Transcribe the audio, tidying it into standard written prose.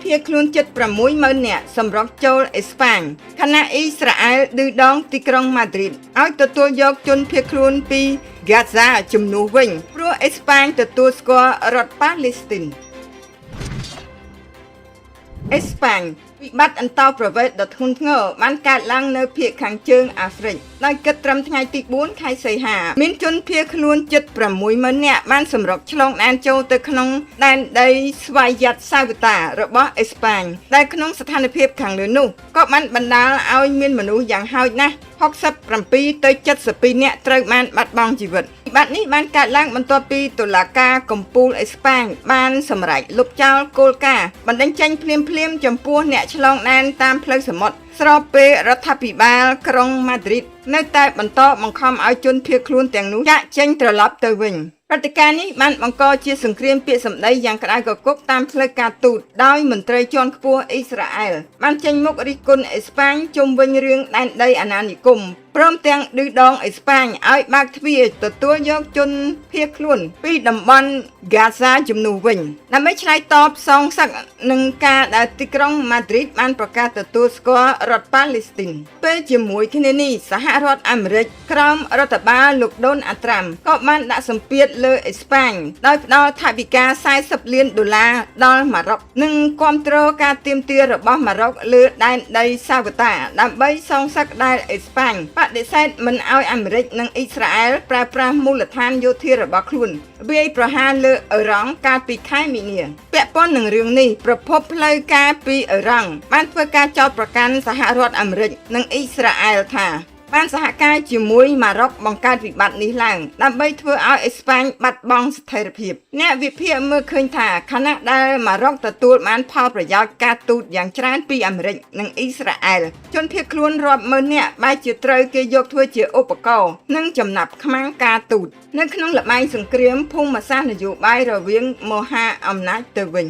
ភៀសខ្លួនជិត60000 នាក់សម្រុកចូលអេស្ប៉ាញខណៈអ៊ីស្រាអែលឌឺដងទីក្រុងម៉ាឌ្រីតឲ្យទទួលយកជនភៀសខ្លួនពីហ្គាហ្សាជំនួសវិញព្រោះអេស្ប៉ាញទទួលស្គាល់រដ្ឋប៉ាឡេស្ទីនអេស្ប៉ាញវិបត្តិអន្តោប្រវេសន៍ដ៏ធ្ងន់ធ្ងរបានកើតឡើងនៅភាគខាងជើងអាហ្វ្រិកដោយគិតត្រឹមថ្ងៃទី4 ខែសីហាមានជនភៀសខ្លួនជិត60000 នាក់បានសម្រុកឆ្លងដែនចូលទៅក្នុងដែនដីស្វយ័តសាវតារបស់អេស្ប៉ាញដែលក្នុងស្ថានភាពខាងលើនោះក៏បានបណ្ដាលឲ្យមានមនុស្សយ៉ាងហោចណាស់67ទៅ72នាក់ត្រូវបានបាត់បង់ជីវិតវិបត្តិនេះបានកើតឡើងបន្ទាប់ពីតុលាការកំពូលអេស្ប៉ាញបានសម្រេចលុបចោលគោលការណ៍បណ្តេញចេញភ្លាមៗចំពោះអ្នកឆ្លងដែនតាមផ្លូវសមុទ្រស្របពេលរដ្ឋាភិបាលក្រុងម៉ាឌ្រីតនៅតែបន្តបង្ខំឲ្យជនភៀសខ្លួនទាំងនោះចាកចេញត្រឡប់ទៅវិញព្រឹត្តិការណ៍នេះបានបង្កជាសង្គ្រាមពាក្យសម្ដីយ៉ាងក្តៅគគុកតាមផ្លូវការទូតដោយមន្ត្រីជាន់ខ្ពស់អ៊ីស្រាអែលបានចេញមុខរិះគន់អេស្ប៉ាញជុំវិញរឿងដែនដីអាណានិគមព្រមទាំងឌឺដងអេស្ប៉ាញឲ្យបើកទ្វារទទួលយកជនភៀសខ្លួនពីតំបន់ហ្គាហ្សាជំនួសវិញដើម្បីឆ្លើយតបសងសឹកនឹងការដែលទីក្រុងម៉ាឌ្រីតបានប្រកាសទទួលស្គាល់រដ្ឋប៉ាឡេស្ទីនពេលជាមួយគ្នានេះសហរដ្ឋអាមេរិកក្រោមរដ្ឋបាលលោកដូនអាត្រាំក៏បានដាក់សម្ពាធលើអេស្ប៉ាញដោយផ្ដល់ថវិកា$40 លានដល់ម៉ារ៉ុកនិងគាំទ្រការទាមទាររបស់ម៉ារ៉ុកលើដែនដីសាវតាដើម្បីសងសឹកដែលអេស្ប៉ាញបដិសេធមិនឲ្យអាមេរិកនិងអ៊ីស្រាអែលប្រើប្រាស់មូលដ្ឋានយោធារបស់ខ្លួនវាយប្រហារលើអ៊ឺរ៉ង់កាលពីខែមីនាពាក់ព័ន្ធនឹងរឿងនេះប្រភពផ្លូវការពីអ៊ឺរ៉ង់បានធ្វើការចោទប្រកាន់សហរដ្ឋអាមេរិកនិងអ៊ីស្រាអែលថាបានសហការជាមួយម៉ារ៉ុកបង្កើតវិបត្តិនេះឡើងដើម្បីធ្វើឲ្យអេស្ប៉ាញបាត់បង់ស្ថិរភាពអ្នកវិភាគមើលឃើញថាខណៈដែលម៉ារ៉ុកទទួលបានផលប្រយោជន៍ការទូតយ៉ាងច្រើនពីអាមេរិកនិងអ៊ីស្រាអែលជនភៀសខ្លួនរាប់ម៉ឺននាក់បែរជាត្រូវគេយកធ្វើជាឧបករណ៍និងចំណាប់ខ្មាំងការទូតនៅក្នុងល្បែងសង្គ្រាមភូមិសាស្ត្រនយោបាយរវាងមហាអំណាចទៅវិញ